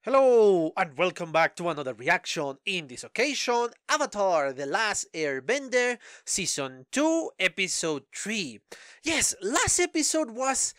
Hello and welcome back to another reaction. In this occasion, Avatar: The Last Airbender Season 2 Episode 3. Yes, last episode was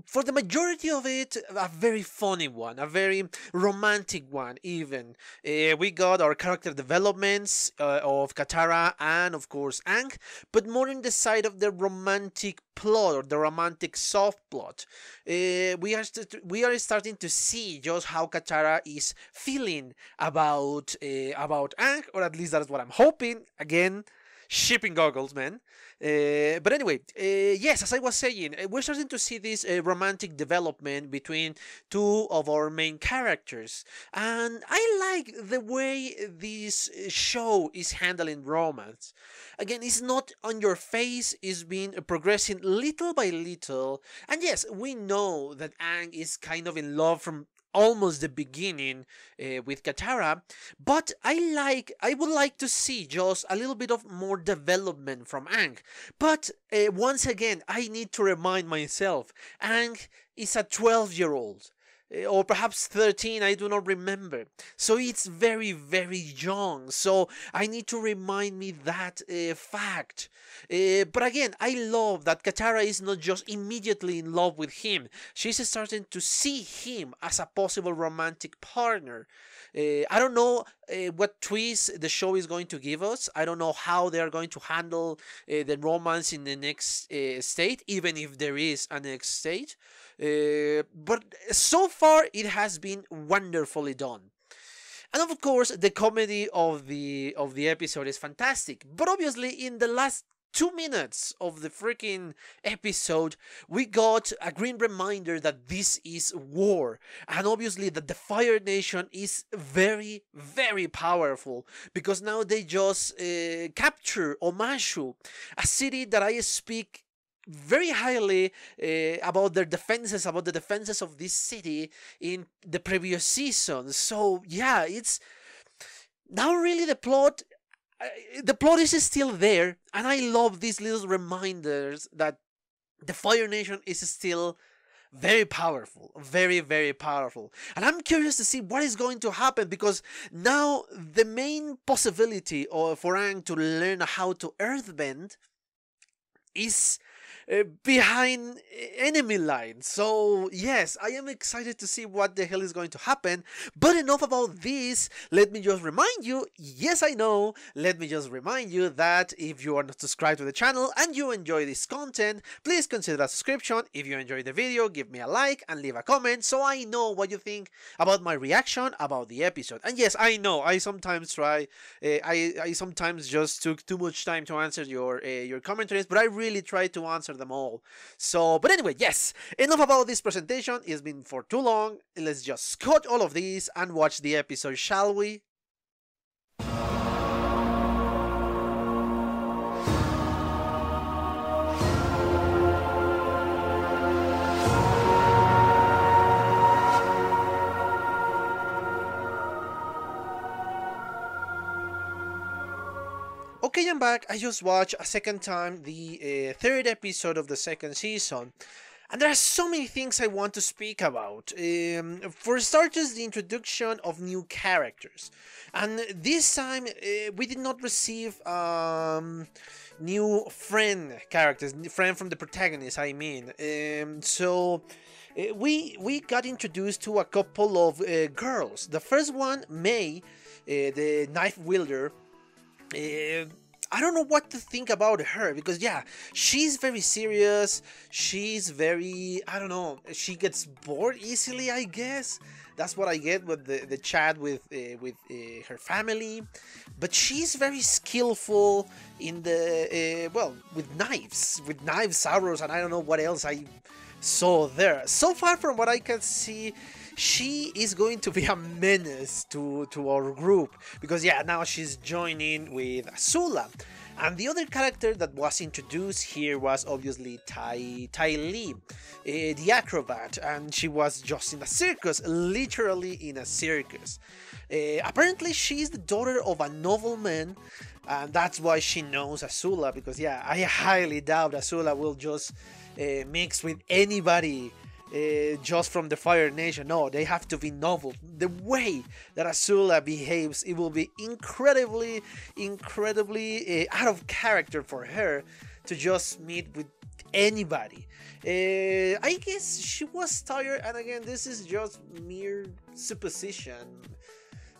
for the majority of it, a very funny one, a very romantic one, even. We got our character developments of Katara and, of course, Aang, but more in the side of the romantic plot or the romantic soft plot. We are starting to see just how Katara is feeling about Aang, or at least that's what I'm hoping. Again, shipping goggles, man. But anyway, yes, as I was saying, we're starting to see this romantic development between two of our main characters, and I like the way this show is handling romance. Again, it's not on your face, it's been progressing little by little, and yes, we know that Aang is kind of in love from almost the beginning with Katara, but I would like to see just a little bit of more development from Aang. But once again, I need to remind myself, Aang is a 12-year-old. Or perhaps 13, I do not remember. So it's very, very young. So I need to remind me that fact. But again, I love that Katara is not just immediately in love with him. She's starting to see him as a possible romantic partner. I don't know what twist the show is going to give us. I don't know how they are going to handle the romance in the next state, even if there is a next state. But so far it has been wonderfully done. And of course, the comedy of the episode is fantastic. But obviously, in the last 2 minutes of the freaking episode, we got a green reminder that this is war, and obviously that the Fire Nation is very, very powerful, because now they just capture Omashu, a city that I speak very highly about their defenses, about the defenses of this city in the previous season. So yeah, it's now really the plot. The plot is still there, and I love these little reminders that the Fire Nation is still very powerful, very, very powerful. And I'm curious to see what is going to happen, because now the main possibility for Aang to learn how to earthbend is behind enemy lines. So yes, I am excited to see what the hell is going to happen. But enough about this. Let me just remind you, yes, I know, let me just remind you that if you are not subscribed to the channel and you enjoy this content, please consider a subscription. If you enjoyed the video, give me a like and leave a comment so I know what you think about my reaction about the episode. And yes, I know I sometimes I sometimes just took too much time to answer your commentaries, but I really try to answer them all. So, but anyway, yes, enough about this presentation. It's been for too long. Let's just cut all of this and watch the episode, shall we? Okay, I'm back. I just watched a second time the third episode of the second season, and there are so many things I want to speak about. For starters, the introduction of new characters, and this time we did not receive new friend characters, friend from the protagonist, I mean. We got introduced to a couple of girls. The first one, May, the knife wielder. I don't know what to think about her, because yeah, she's very serious, she's very, I don't know, she gets bored easily, I guess. That's what I get with the chat with her family. But she's very skillful in the, well, with knives, arrows, and I don't know what else I saw there. So far from what I can see, she is going to be a menace to our group, because yeah, now she's joining with Azula. And the other character that was introduced here was obviously Tai Li, the acrobat, and she was just in a circus, literally in a circus. Apparently she's the daughter of a nobleman, and that's why she knows Azula, because yeah, I highly doubt Azula will just mix with anybody just from the Fire Nation. No, they have to be novel. The way that Azula behaves, it will be incredibly, incredibly out of character for her to just meet with anybody. I guess she was tired, and again, this is just mere supposition,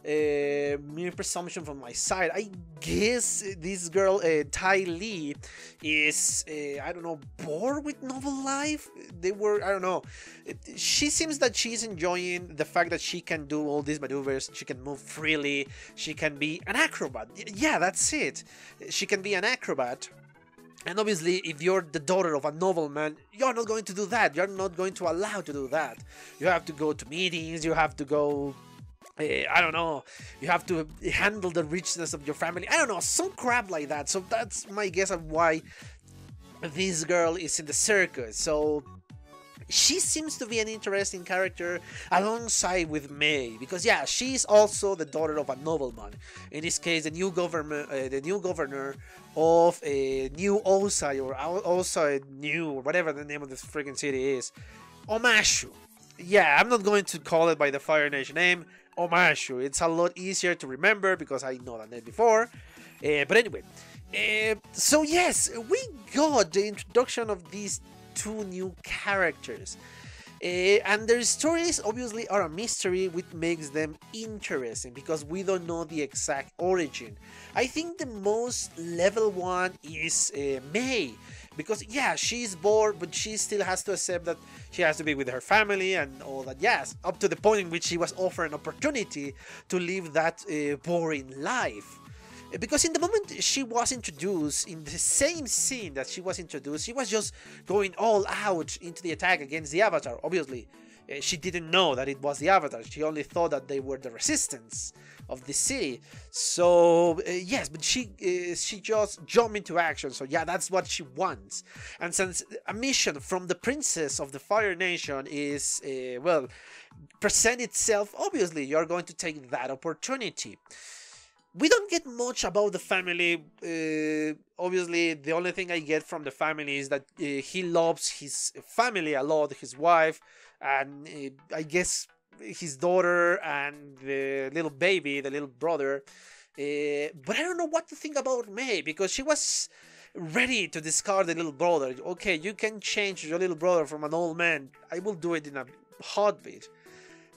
mere presumption from my side. I guess this girl, Tai Lee, is, I don't know, bored with novel life. They were, I don't know. She seems that she's enjoying the fact that she can do all these maneuvers. She can move freely. She can be an acrobat. Yeah, that's it. She can be an acrobat. And obviously, if you're the daughter of a nobleman, you're not going to do that. You're not going to allow to do that. You have to go to meetings. You have to go, I don't know, you have to handle the richness of your family. I don't know, some crap like that. So that's my guess of why this girl is in the circus. So she seems to be an interesting character alongside with May, because yeah, she's also the daughter of a nobleman. In this case, the new governor of New Osai, or Osai New, or whatever the name of this freaking city is, Omashu. Yeah, I'm not going to call it by the Fire Nation name, Omashu. It's a lot easier to remember because I know that name before. But anyway, so yes, we got the introduction of these two new characters. And their stories obviously are a mystery, which makes them interesting because we don't know the exact origin. I think the most level one is May, because yeah, she's bored, but she still has to accept that she has to be with her family and all that. Yes, up to the point in which she was offered an opportunity to live that boring life. Because in the moment she was introduced, in the same scene that she was introduced, she was just going all out into the attack against the Avatar. Obviously, she didn't know that it was the Avatar. She only thought that they were the resistance of the city. So, yes, but she just jumped into action. So, yeah, that's what she wants. And since a mission from the Princess of the Fire Nation is, well, present itself, obviously, you're going to take that opportunity. We don't get much about the family. Obviously, the only thing I get from the family is that he loves his family a lot, his wife, and I guess his daughter and the little baby, the little brother. But I don't know what to think about May, because she was ready to discard the little brother. Okay, you can change your little brother from an old man. I will do it in a heartbeat.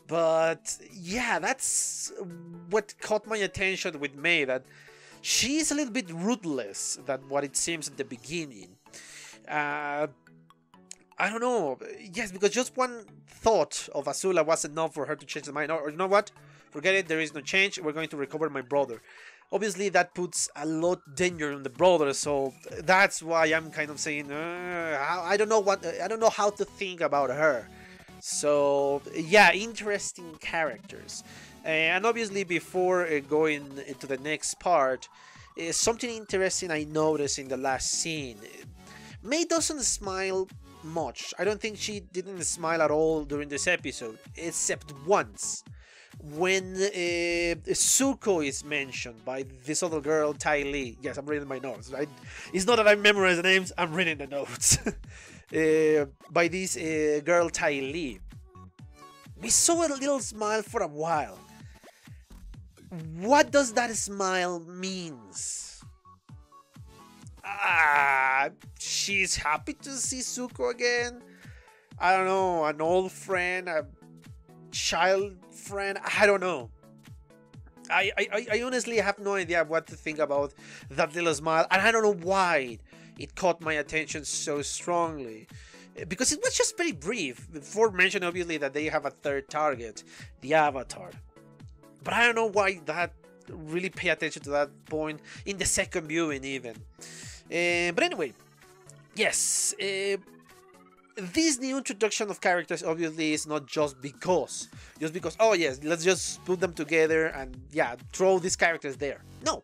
But yeah, that's what caught my attention with May, that she's a little bit ruthless than what it seems at the beginning. I don't know. Yes, because just one thought of Azula was enough for her to change the mind. Or you know what? Forget it, there is no change. We're going to recover my brother. Obviously, that puts a lot danger on the brother, so that's why I'm kind of saying I don't know how to think about her. So yeah, interesting characters. And obviously, before going into the next part, something interesting I noticed in the last scene. May doesn't smile much. I don't think she didn't smile at all during this episode, except once, when Zuko is mentioned by this other girl, Tai Lee. Yes, I'm reading my notes, right? It's not that I memorize the names, I'm reading the notes. By this girl, Tai Lee. We saw a little smile for a while. What does that smile means? She's happy to see Zuko again. I don't know, an old friend, a child friend, I don't know. I honestly have no idea what to think about that little smile, and I don't know why it caught my attention so strongly. Because it was just very brief. Before mentioned, obviously, that they have a third target, the Avatar. But I don't know why that really pay attention to that point in the second viewing even. But anyway, yes, this new introduction of characters obviously is not just because, oh yes, let's just put them together and yeah, throw these characters there. No,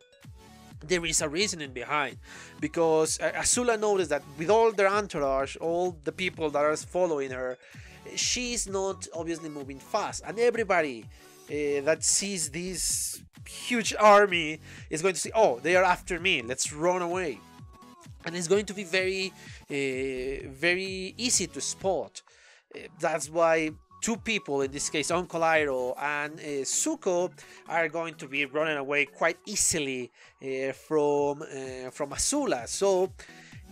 there is a reasoning behind, because Azula noticed that with all their entourage, all the people that are following her, she's not obviously moving fast, and everybody that sees this huge army is going to say, oh, they are after me, let's run away. And it's going to be very, very easy to spot. That's why two people, in this case Uncle Iroh and Zuko, are going to be running away quite easily from Azula. So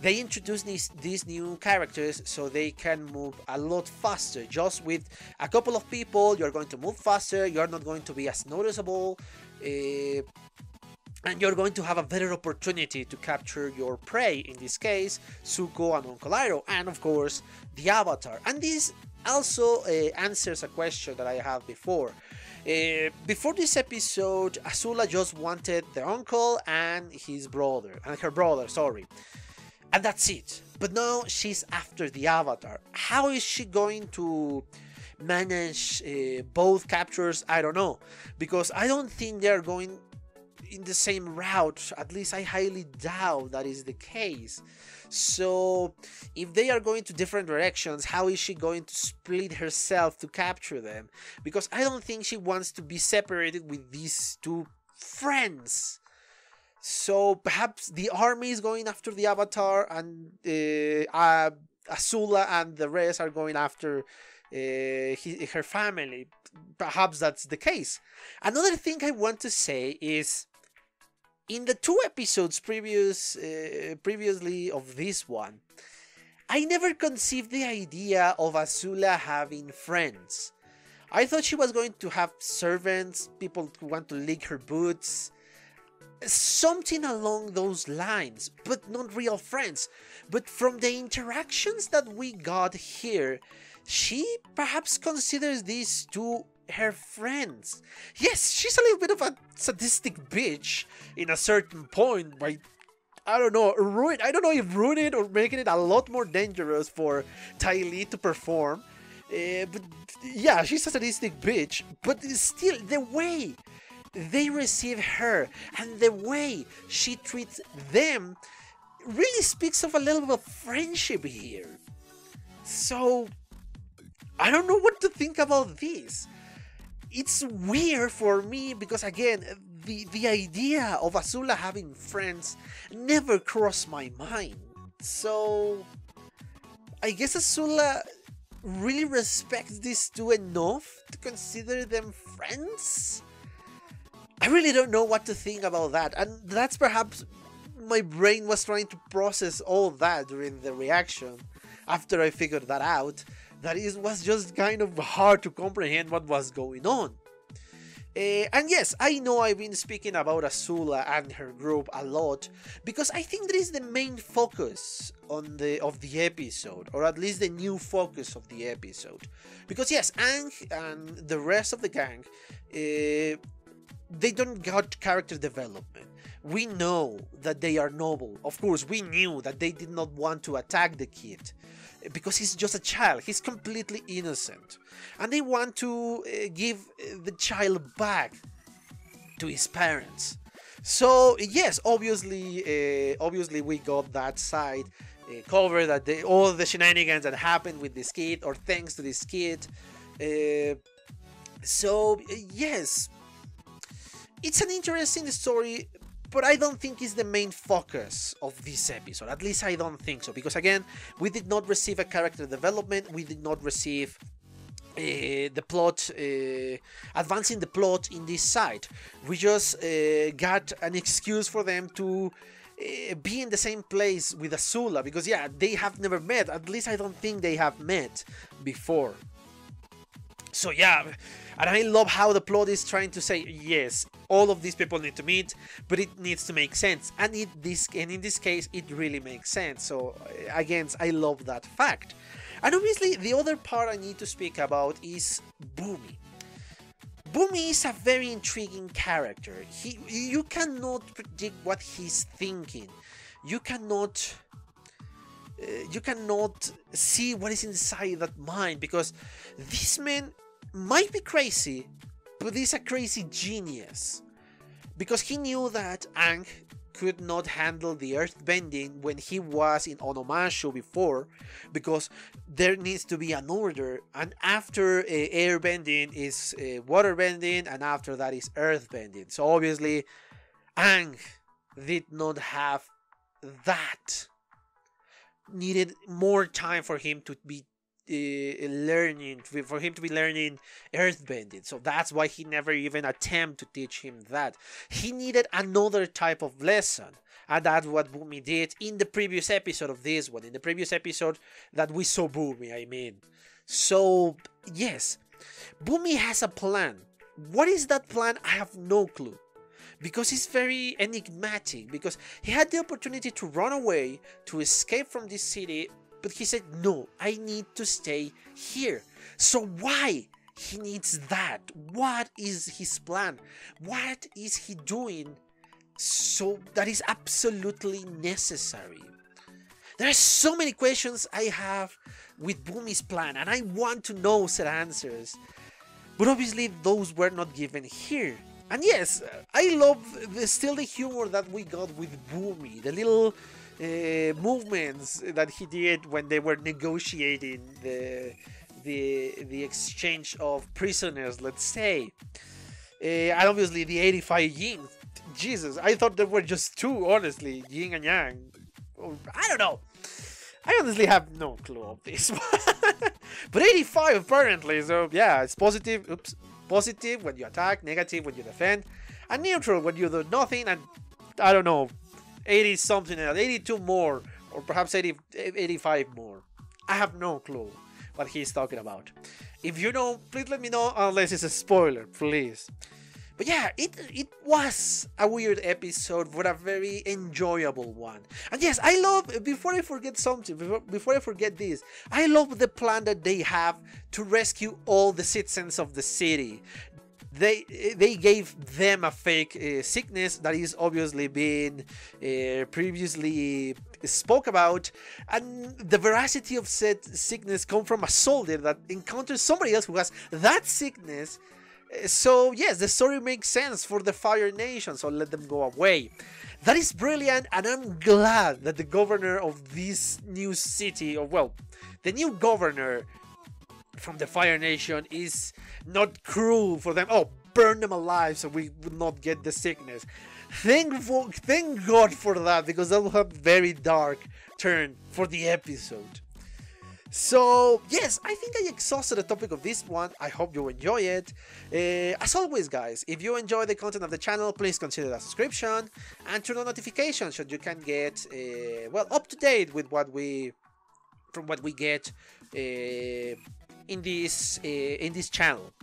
they introduce these new characters so they can move a lot faster. Just with a couple of people, you're going to move faster, you're not going to be as noticeable, and you're going to have a better opportunity to capture your prey, in this case Zuko and Uncle Iroh, and of course the Avatar. And this also answers a question that I had before. Before this episode, Azula just wanted their uncle and her brother, sorry. And that's it. But now she's after the Avatar. How is she going to manage both captures? I don't know. Because I don't think they're going in the same route. At least I highly doubt that is the case. So if they are going to different directions, how is she going to split herself to capture them? Because I don't think she wants to be separated with these two friends. So perhaps the army is going after the Avatar, and Azula and the rest are going after her family. Perhaps that's the case. Another thing I want to say is, in the 2 episodes previously of this one, I never conceived the idea of Azula having friends. I thought she was going to have servants, people who want to lick her boots, something along those lines, but not real friends. But from the interactions that we got here, she perhaps considers these two her friends. Yes, she's a little bit of a sadistic bitch in a certain point by, I don't know if ruining it or making it a lot more dangerous for Ty Lee to perform. But yeah, she's a sadistic bitch, but still, the way they receive her and the way she treats them really speaks of a little bit of friendship here. So I don't know what to think about this. It's weird for me because, again, the idea of Azula having friends never crossed my mind. So I guess Azula really respects these two enough to consider them friends? I really don't know what to think about that, and that's perhaps my brain was trying to process all that during the reaction after I figured that out. That it was just kind of hard to comprehend what was going on. And yes, I know I've been speaking about Azula and her group a lot because I think that is the main focus of the episode, or at least the new focus of the episode. Because yes, Aang and the rest of the gang, they don't got character development. We know that they are noble. Of course, we knew that they did not want to attack the kid because he's just a child. He's completely innocent. And they want to give the child back to his parents. So yes, obviously we got that side covered, that all the shenanigans that happened with this kid, or thanks to this kid. So yes, it's an interesting story, but I don't think it's the main focus of this episode. At least I don't think so, because again, we did not receive a character development. We did not receive the plot, advancing the plot in this side. We just got an excuse for them to be in the same place with Azula, because yeah, they have never met. At least I don't think they have met before. So yeah, and I love how the plot is trying to say, yes, all of these people need to meet, but it needs to make sense. And in this case, it really makes sense. So again, I love that fact. And obviously, the other part I need to speak about is Bumi. Bumi is a very intriguing character. You cannot predict what he's thinking. You cannot see what is inside that mind, because this man might be crazy, but he's a crazy genius, because he knew that Aang could not handle the earth bending when he was in Onomashu before, because there needs to be an order, and after air bending is water bending, and after that is earth bending. So obviously Aang did not have that, needed more time for him to be for him to be learning earthbending. So that's why he never even attempted to teach him that. He needed another type of lesson. And that's what Bumi did in the previous episode of this one. In the previous episode that we saw Bumi, I mean. So, yes. Bumi has a plan. What is that plan? I have no clue. Because it's very enigmatic. Because he had the opportunity to run away, to escape from this city. But he said, no, I need to stay here. So why he needs that? What is his plan? What is he doing so that is absolutely necessary? There are so many questions I have with Bumi's plan, and I want to know said answers. But obviously those were not given here. And yes, I love still the humor that we got with Bumi, the little movements that he did when they were negotiating the exchange of prisoners, let's say. And obviously the 85 yin. Jesus, I thought there were just two, honestly, yin and yang. I don't know. I honestly have no clue of this. But 85 apparently, so yeah, it's positive. Oops. Positive when you attack, negative when you defend, and neutral when you do nothing, and I don't know, 80 something else, 82 more, or perhaps 85 more. I have no clue what he's talking about. If you know, please let me know, unless it's a spoiler, please. But yeah, it was a weird episode, but a very enjoyable one. And yes, I love, before I forget something, before I forget this, I love the plan that they have to rescue all the citizens of the city. They gave them a fake sickness that is obviously been previously spoke about, and the veracity of said sickness come from a soldier that encounters somebody else who has that sickness. So yes, the story makes sense for the Fire Nation, so let them go away. That is brilliant, and I'm glad that the governor of this new city, or well, the new governor from the Fire Nation is not cruel for them. Oh, burn them alive so we would not get the sickness. Thank God for that, because that will have a very dark turn for the episode. So, yes, I think I exhausted the topic of this one. I hope you enjoy it. As always, guys, if you enjoy the content of the channel, please consider a subscription and turn on notifications so you can get, well, up to date with what we get in this channel.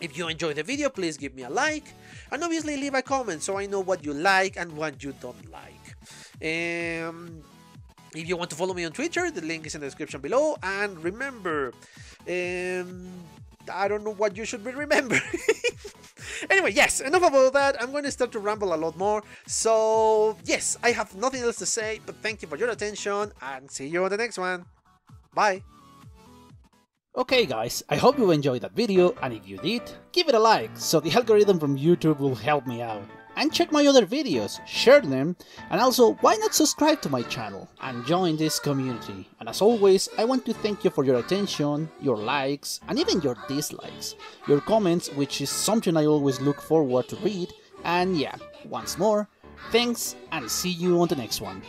If you enjoy the video, please give me a like, and obviously leave a comment so I know what you like and what you don't like. If you want to follow me on Twitter, the link is in the description below. And remember, I don't know what you should be remembering. Anyway, yes, enough about that. I'm going to start to ramble a lot more. So, yes, I have nothing else to say, but thank you for your attention, and see you on the next one. Bye. Okay guys, I hope you enjoyed that video, and if you did, give it a like, so the algorithm from YouTube will help me out. And check my other videos, share them, and also why not subscribe to my channel and join this community. And as always, I want to thank you for your attention, your likes, and even your dislikes, your comments, which is something I always look forward to read. And yeah, once more, thanks, and see you on the next one.